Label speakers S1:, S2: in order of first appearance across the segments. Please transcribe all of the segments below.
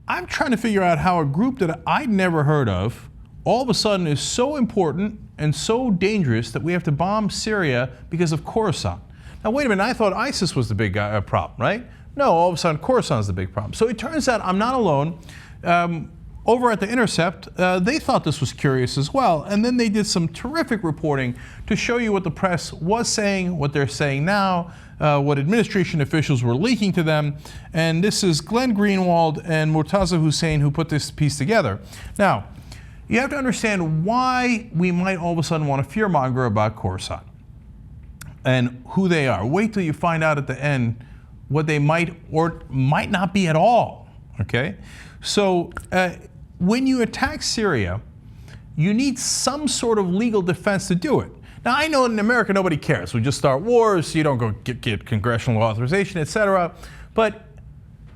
S1: I'm trying to figure out how a group that I'd never heard of all of a sudden is so important and so dangerous that we have to bomb Syria because of Khorasan. Now, wait a minute, I thought ISIS was the big problem, right? No, all of a sudden Khorasan's the big problem. So it turns out I'm not alone. Over at The Intercept, they thought this was curious as well, and then they did some terrific reporting to show you what the press was saying, what they're saying now, what administration officials were leaking to them, and this is Glenn Greenwald and Murtaza Hussain who put this piece together. Now, you have to understand why we might all of a sudden want to fearmonger about Khorasan and who they are. Wait till you find out at the end what they might or might not be at all, okay? So, when you attack Syria, you need some sort of legal defense to do it. Now, I know in America nobody cares. We just start wars, you don't go get congressional authorization, etc. But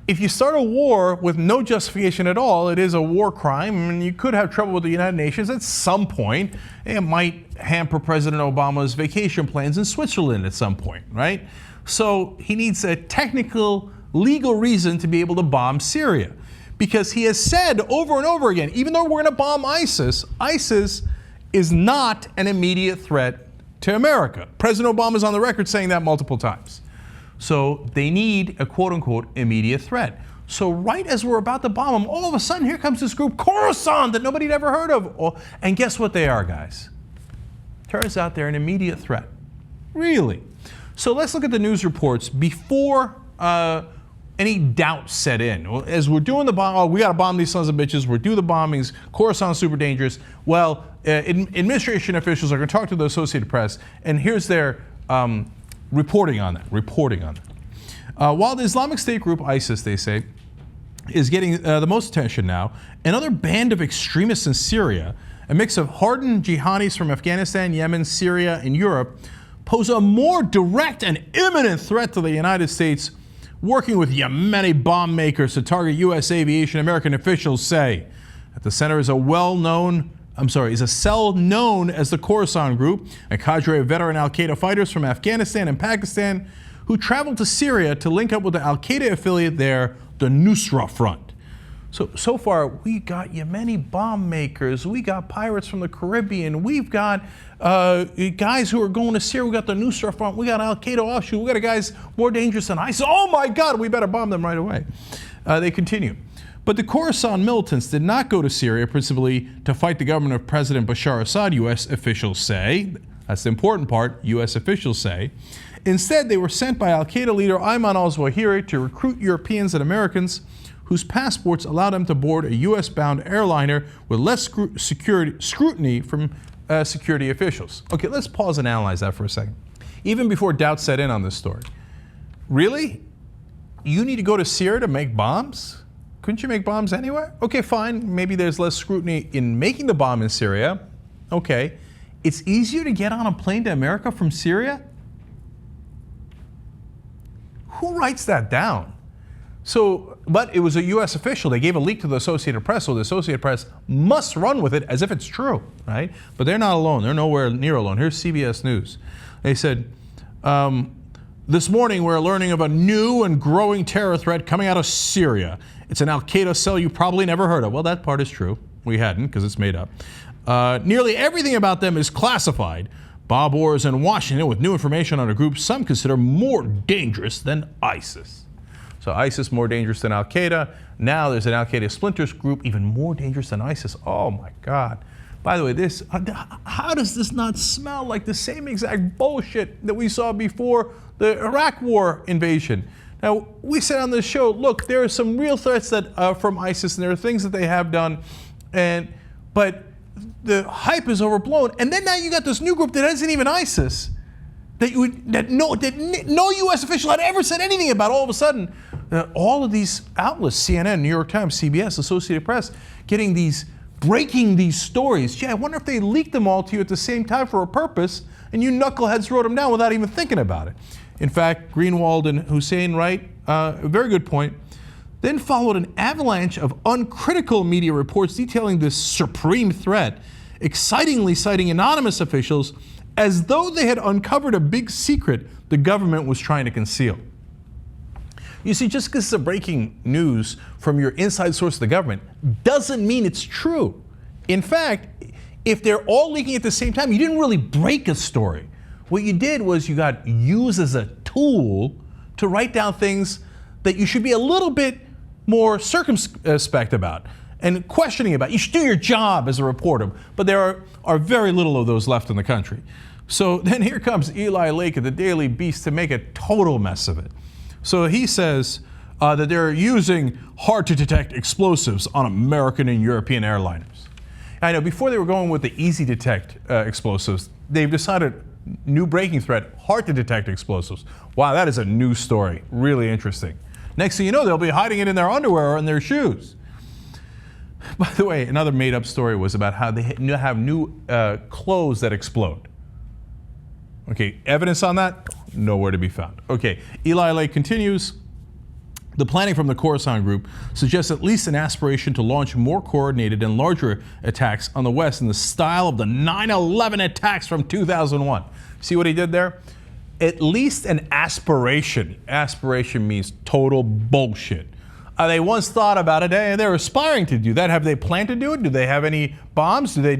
S1: if you start a war with no justification at all, it is a war crime, and you could have trouble with the United Nations at some point. It might hamper President Obama's vacation plans in Switzerland at some point, right? So he needs a technical, legal reason to be able to bomb Syria. Because he has said over and over again, even though we're going to bomb ISIS, ISIS is not an immediate threat to America. President Obama is on the record saying that multiple times. So they need a quote-unquote immediate threat. So right as we're about to bomb them, all of a sudden here comes this group, Khorasan, that nobody'd ever heard of. Oh, and guess what they are, guys? Turns out they're an immediate threat. Really? So let's look at the news reports before any doubt set in. As we're doing the bomb, oh, we got to bomb these sons of bitches. We're doing the bombings. Khorasan's super dangerous. Well, administration officials are going to talk to the Associated Press, and here's their reporting on that. While the Islamic State group ISIS, they say, is getting the most attention now, another band of extremists in Syria, a mix of hardened jihadis from Afghanistan, Yemen, Syria, and Europe, pose a more direct and imminent threat to the United States, working with Yemeni bomb makers to target U.S. aviation. American officials say at the center is a cell known as the Khorasan Group, a cadre of veteran al-Qaeda fighters from Afghanistan and Pakistan who traveled to Syria to link up with the al-Qaeda affiliate there, the Nusra Front. So far, we got Yemeni bomb makers, we got pirates from the Caribbean, we've got guys who are going to Syria, we got the Nusra Front, we got al-Qaeda offshoot, we got guys more dangerous than ISIS. Oh my God, we better bomb them right away. They continue. But the Khorasan militants did not go to Syria principally to fight the government of President Bashar Assad, U.S. officials say. That's the important part, U.S. officials say. Instead, they were sent by al-Qaeda leader Ayman al-Zawahiri to recruit Europeans and Americans whose passports allowed them to board a U.S.-bound airliner with less scrutiny from security officials. Okay, let's pause and analyze that for a second. Even before doubt set in on this story. Really? You need to go to Syria to make bombs? Couldn't you make bombs anywhere? Okay, fine. Maybe there's less scrutiny in making the bomb in Syria. Okay. It's easier to get on a plane to America from Syria? Who writes that down? So, but it was a U.S. official. They gave a leak to the Associated Press, so the Associated Press must run with it as if it's true, right? But they're not alone. They're nowhere near alone. Here's CBS News. They said, this morning we're learning of a new and growing terror threat coming out of Syria. It's an al-Qaeda cell you probably never heard of. Well, that part is true. We hadn't, because it's made up. Nearly everything about them is classified. Bob Orr is in Washington with new information on a group some consider more dangerous than ISIS. So ISIS more dangerous than al-Qaeda. Now there's an al-Qaeda splinters group even more dangerous than ISIS. Oh my God. By the way, this, how does this not smell like the same exact bullshit that we saw before the Iraq war invasion? Now, we said on this show, look, there are some real threats that from ISIS, and there are things that they have done, but the hype is overblown. And then now you got this new group that isn't even ISIS, that no U.S. official had ever said anything about. All of a sudden, all of these outlets, CNN, New York Times, CBS, Associated Press, breaking these stories. Gee, I wonder if they leaked them all to you at the same time for a purpose, and you knuckleheads wrote them down without even thinking about it. In fact, Greenwald and Hussain write a very good point. Then followed an avalanche of uncritical media reports detailing this supreme threat, excitingly citing anonymous officials as though they had uncovered a big secret the government was trying to conceal. You see, just because it's a breaking news from your inside source of the government doesn't mean it's true. In fact, if they're all leaking at the same time, you didn't really break a story. What you did was you got used as a tool to write down things that you should be a little bit more circumspect about and questioning about. You should do your job as a reporter, but there are very little of those left in the country. So then here comes Eli Lake at the Daily Beast to make a total mess of it. So he says that they're using hard-to-detect explosives on American and European airliners. I know before they were going with the easy-detect explosives, they've decided new breaking threat, hard-to-detect explosives. Wow, that is a new story. Really interesting. Next thing you know, they'll be hiding it in their underwear or in their shoes. By the way, another made-up story was about how they have new clothes that explode. Okay, evidence on that? Nowhere to be found. Okay, Eli Lake continues. The planning from the Khorasan Group suggests at least an aspiration to launch more coordinated and larger attacks on the West in the style of the 9/11 attacks from 2001. See what he did there? At least an aspiration. Aspiration means total bullshit. They once thought about it, and they're aspiring to do that. Have they planned to do it? Do they have any bombs? Do they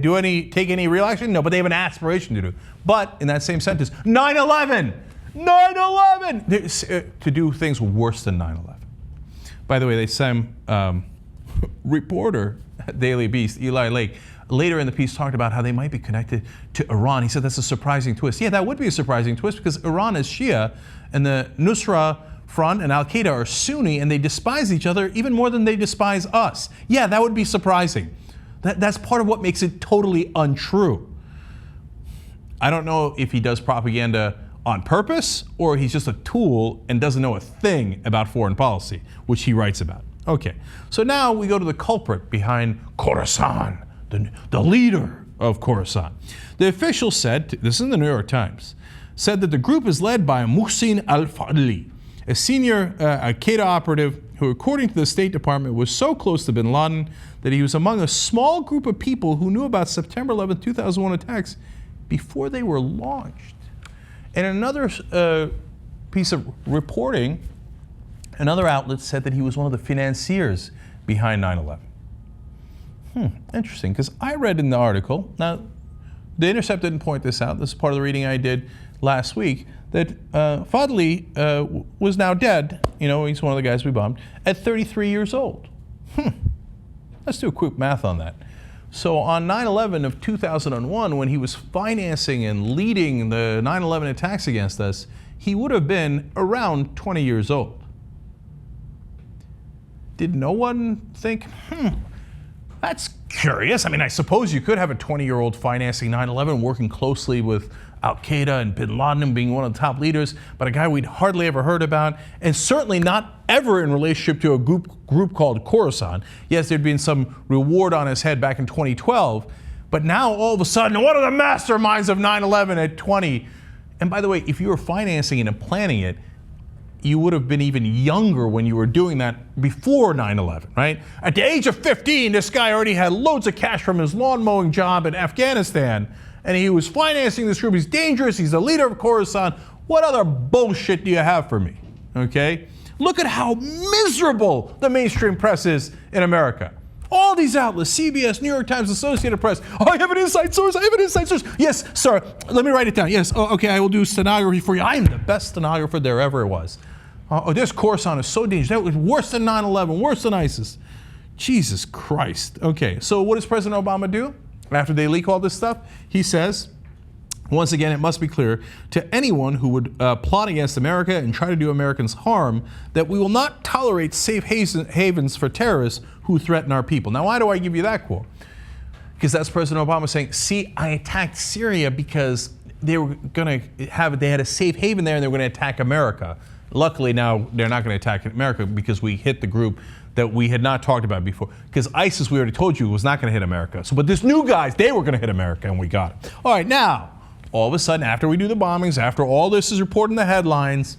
S1: take any real action? No, but they have an aspiration to do it. But in that same sentence, 9/11! 9/11! To do things worse than 9/11. By the way, they same reporter at Daily Beast, Eli Lake, later in the piece talked about how they might be connected to Iran. He said that's a surprising twist. Yeah, that would be a surprising twist because Iran is Shia and the Nusra Front and Al-Qaeda are Sunni, and they despise each other even more than they despise us. Yeah, that would be surprising. That's part of what makes it totally untrue. I don't know if he does propaganda on purpose or he's just a tool and doesn't know a thing about foreign policy, which he writes about. Okay, so now we go to the culprit behind Khorasan, the leader of Khorasan. The official said, this is in the New York Times, said that the group is led by Muhsin al-Fadli, a senior Qaeda operative who, according to the State Department, was so close to bin Laden that he was among a small group of people who knew about September 11, 2001 attacks before they were launched. And another piece of reporting, another outlet said that he was one of the financiers behind 9/11. Interesting, because I read in the article, now The Intercept didn't point this out, this is part of the reading I did last week, that Fadli was now dead, you know, he's one of the guys we bombed, at 33 years old. Let's do a quick math on that. So on 9/11 of 2001, when he was financing and leading the 9/11 attacks against us, he would have been around 20 years old. Did no one think, that's curious. I mean, I suppose you could have a 20-year-old financing 9/11, working closely with Al-Qaeda and bin Laden being one of the top leaders, but a guy we'd hardly ever heard about, and certainly not ever in relationship to a group called Khorasan. Yes, there'd been some reward on his head back in 2012, but now all of a sudden, one of the masterminds of 9/11 at 20. And by the way, if you were financing it and planning it, you would have been even younger when you were doing that before 9/11, right? At the age of 15, this guy already had loads of cash from his lawn mowing job in Afghanistan, and he was financing this group. He's dangerous. He's the leader of Khorasan. What other bullshit do you have for me? Okay? Look at how miserable the mainstream press is in America. All these outlets, CBS, New York Times, Associated Press. Oh, I have an inside source. I have an inside source. Yes, sir. Let me write it down. Yes. Oh, okay, I will do stenography for you. I am the best stenographer there ever was. Oh, this Khorasan is so dangerous. That was worse than 9/11, worse than ISIS. Jesus Christ. Okay, so what does President Obama do after they leak all this stuff? He says, once again, it must be clear to anyone who would plot against America and try to do Americans harm that we will not tolerate safe havens for terrorists who threaten our people. Now, why do I give you that quote? Because that's President Obama saying, see, I attacked Syria because they had a safe haven there and they were going to attack America. Luckily now they're not going to attack America because we hit the group that we had not talked about before. Because ISIS, we already told you, was not going to hit America. So, but this new guys, they were going to hit America, and we got it. All right, now, all of a sudden, after we do the bombings, after all this is reported in the headlines,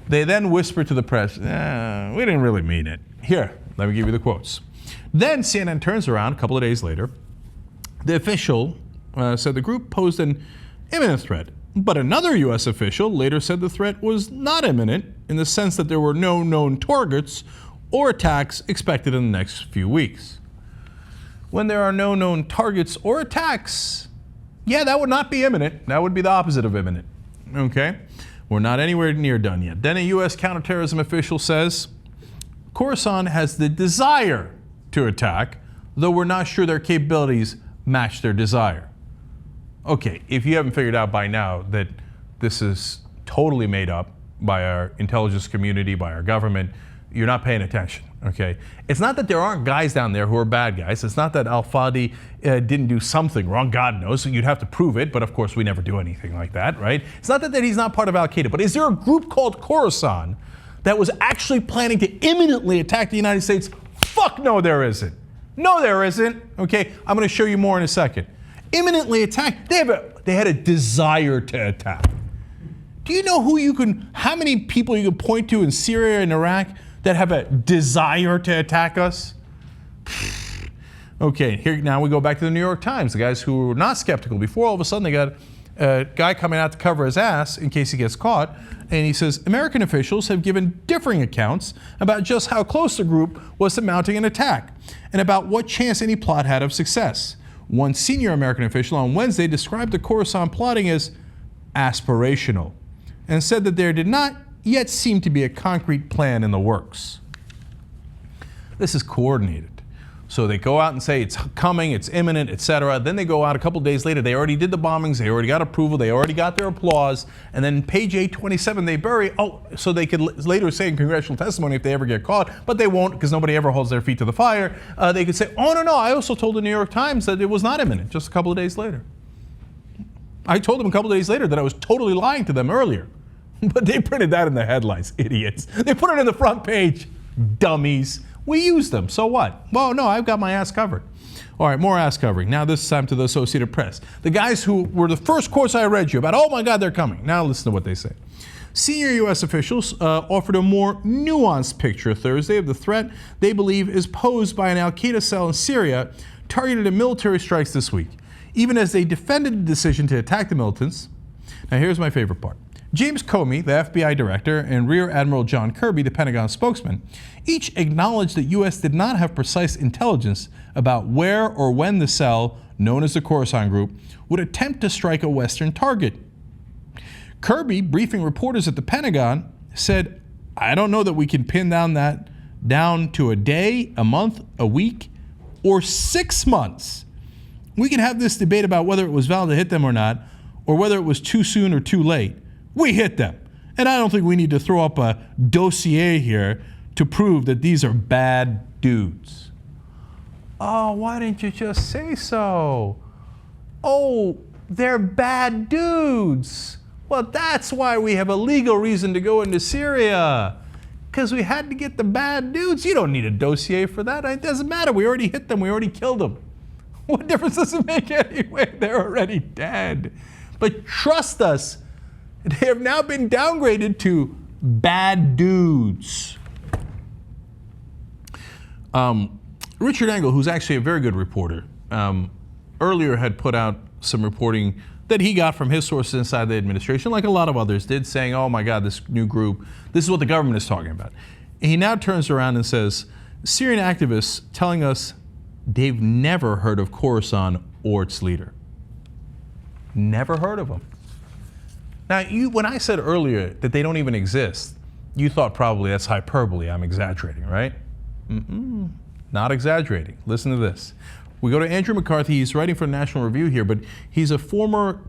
S1: they then whisper to the press, we didn't really mean it. Here, let me give you the quotes. Then CNN turns around a couple of days later. The official said the group posed an imminent threat But another U.S. official later said the threat was not imminent in the sense that there were no known targets or attacks expected in the next few weeks. When there are no known targets or attacks, yeah, that would not be imminent. That would be the opposite of imminent. Okay? We're not anywhere near done yet. Then a U.S. counterterrorism official says Khorasan has the desire to attack, though we're not sure their capabilities match their desire. Okay, if you haven't figured out by now that this is totally made up by our intelligence community, by our government, you're not paying attention, okay? It's not that there aren't guys down there who are bad guys. It's not that al-Fadi didn't do something wrong. God knows, so you'd have to prove it, but of course we never do anything like that, right? It's not that he's not part of al-Qaeda, but is there a group called Khorasan that was actually planning to imminently attack the United States? Fuck no, there isn't. No, there isn't, okay? I'm gonna show you more in a second. Imminently attack, they had a desire to attack. Do you know how many people you can point to in Syria and Iraq that have a desire to attack us? Okay, here now we go back to the New York Times, the guys who were not skeptical before. All of a sudden they got a guy coming out to cover his ass in case he gets caught, and he says American officials have given differing accounts about just how close the group was to mounting an attack and about what chance any plot had of success. One senior American official on Wednesday described the Khorasan plotting as aspirational and said that there did not yet seem to be a concrete plan in the works. This is coordinated. So they go out and say it's coming, it's imminent, etc. Then they go out a couple days later, they already did the bombings, they already got approval, they already got their applause, and then page 827 they bury, so they could later say in congressional testimony if they ever get caught, but they won't because nobody ever holds their feet to the fire. They could say, oh no, I also told the New York Times that it was not imminent just a couple of days later. I told them a couple of days later that I was totally lying to them earlier. But they printed that in the headlines, idiots. They put it in the front page, dummies. We use them, so what? Well, no, I've got my ass covered. All right, more ass covering. Now this time to the Associated Press. The guys who were the first quotes I read you about, oh my God, they're coming. Now listen to what they say. Senior U.S. officials offered a more nuanced picture Thursday of the threat they believe is posed by an al-Qaeda cell in Syria targeted at military strikes this week, even as they defended the decision to attack the militants. Now here's my favorite part. James Comey, the FBI director, and Rear Admiral John Kirby, the Pentagon spokesman, each acknowledged that U.S. did not have precise intelligence about where or when the cell, known as the Khorasan Group, would attempt to strike a Western target. Kirby, briefing reporters at the Pentagon, said, I don't know that we can pin that down to a day, a month, a week, or 6 months. We can have this debate about whether it was valid to hit them or not, or whether it was too soon or too late. We hit them. And I don't think we need to throw up a dossier here to prove that these are bad dudes. Oh, why didn't you just say so? Oh, they're bad dudes. Well, that's why we have a legal reason to go into Syria. Because we had to get the bad dudes. You don't need a dossier for that. It doesn't matter. We already hit them. We already killed them. What difference does it make anyway? They're already dead. But trust us, they have now been downgraded to bad dudes. Richard Engel, who's actually a very good reporter, earlier had put out some reporting that he got from his sources inside the administration, like a lot of others did, saying, oh my God, this new group, this is what the government is talking about. And he now turns around and says, Syrian activists telling us they've never heard of Khorasan or its leader. Never heard of them. Now, when I said earlier that they don't even exist, you thought probably that's hyperbole, I'm exaggerating, right? Not exaggerating. Listen to this. We go to Andrew McCarthy. He's writing for National Review here, but he's a former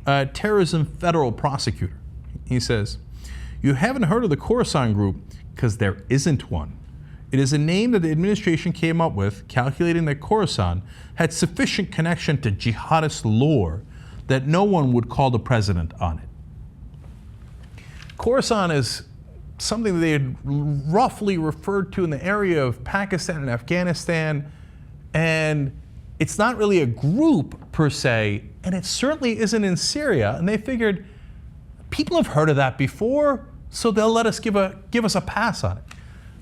S1: terrorism federal prosecutor. He says, you haven't heard of the Khorasan Group because there isn't one. It is a name that the administration came up with, calculating that Khorasan had sufficient connection to jihadist lore that no one would call the president on it. Khorasan is something that they had roughly referred to in the area of Pakistan and Afghanistan, and it's not really a group per se, and it certainly isn't in Syria. And they figured people have heard of that before, so they'll let us give us a pass on it.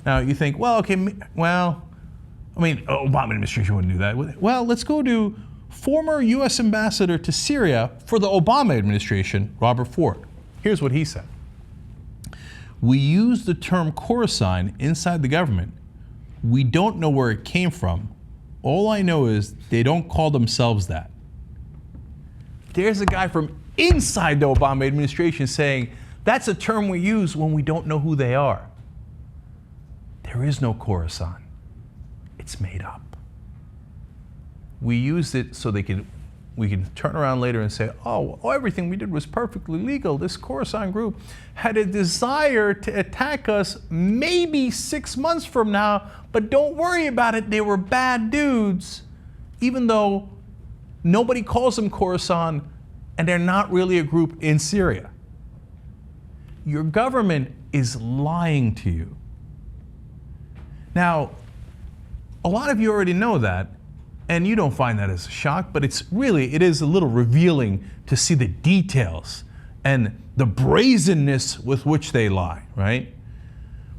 S1: Now you think, well, okay, well, I mean, Obama administration wouldn't do that. Well, let's go to former U.S. ambassador to Syria for the Obama administration, Robert Ford. Here's what he said. We use the term Khorasan inside the government. We don't know where it came from. All I know is they don't call themselves that. There's a guy from inside the Obama administration saying, that's a term we use when we don't know who they are. There is no Khorasan. It's made up. We used it so we can turn around later and say, oh, everything we did was perfectly legal. This Khorasan group had a desire to attack us maybe 6 months from now, but don't worry about it, they were bad dudes, even though nobody calls them Khorasan and they're not really a group in Syria. Your government is lying to you. Now, a lot of you already know that, and you don't find that as a shock, but it is a little revealing to see the details and the brazenness with which they lie, right?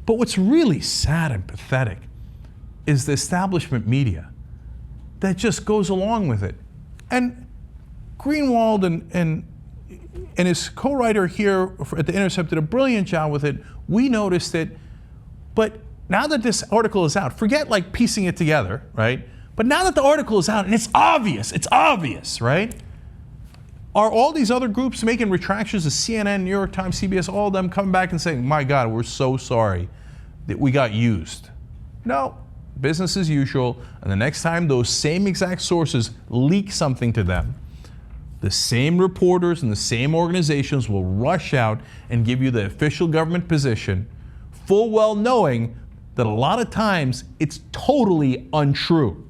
S1: But what's really sad and pathetic is the establishment media that just goes along with it. And Greenwald and his co-writer here at The Intercept did a brilliant job with it. We noticed it, but now that this article is out, forget like piecing it together, right? But now that the article is out and it's obvious, right? Are all these other groups making retractions to CNN, New York Times, CBS, all of them coming back and saying, my God, we're so sorry that we got used? No, business as usual. And the next time those same exact sources leak something to them, the same reporters and the same organizations will rush out and give you the official government position, full well knowing that a lot of times it's totally untrue.